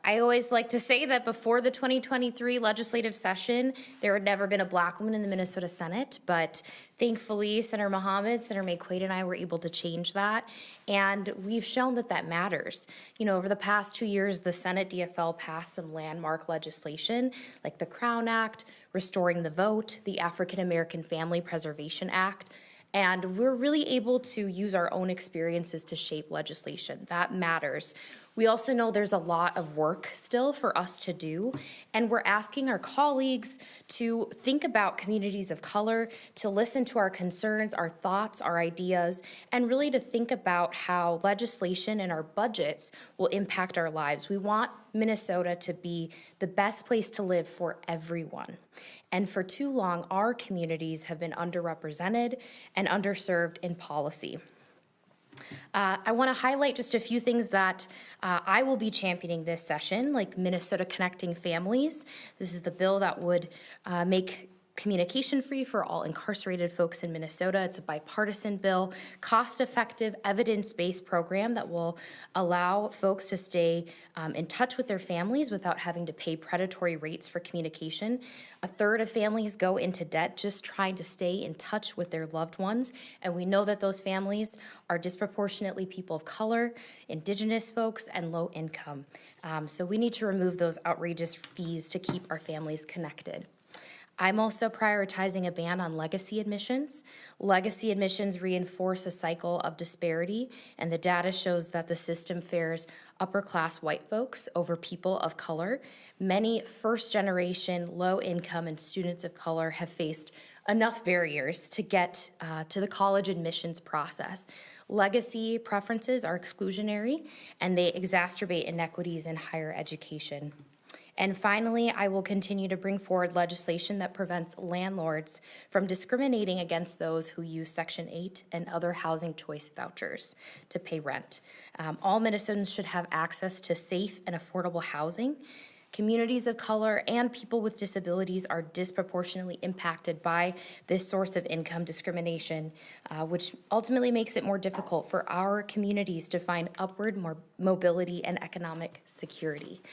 I always like to say that before the 2023 legislative session, there had never been a Black woman in the Minnesota Senate, but thankfully, Senator Mohammed, Senator May-Quaid, and I were able to change that, and we've shown that that matters. You know, over the past 2 years, the Senate DFL passed some landmark legislation, like the Crown Act, Restoring the Vote, the African American Family Preservation Act, and we're really able to use our own experiences to shape legislation. That matters. We also know there's a lot of work still for us to do, and we're asking our colleagues to think about communities of color, to listen to our concerns, our thoughts, our ideas, and really to think about how legislation and our budgets will impact our lives. We want Minnesota to be the best place to live for everyone. And for too long, our communities have been underrepresented and underserved in policy. I want to highlight just a few things that I will be championing this session, like Minnesota Connecting Families. This is the bill that would make communication free for all incarcerated folks in Minnesota. It's a bipartisan bill, cost-effective, evidence-based program that will allow folks to stay in touch with their families without having to pay predatory rates for communication. A third of families go into debt just trying to stay in touch with their loved ones, and we know that those families are disproportionately people of color, Indigenous folks, and low income. So we need to remove those outrageous fees to keep our families connected. I'm also prioritizing a ban on legacy admissions. Legacy admissions reinforce a cycle of disparity, and the data shows that the system fares upper-class white folks over people of color. Many first-generation, low-income, and students of color have faced enough barriers to get to the college admissions process. Legacy preferences are exclusionary, and they exacerbate inequities in higher education. And finally, I will continue to bring forward legislation that prevents landlords from discriminating against those who use Section 8 and other housing choice vouchers to pay rent. All Minnesotans should have access to safe and affordable housing. Communities of color and people with disabilities are disproportionately impacted by this source of income discrimination, which ultimately makes it more difficult for our communities to find upward mobility and economic security.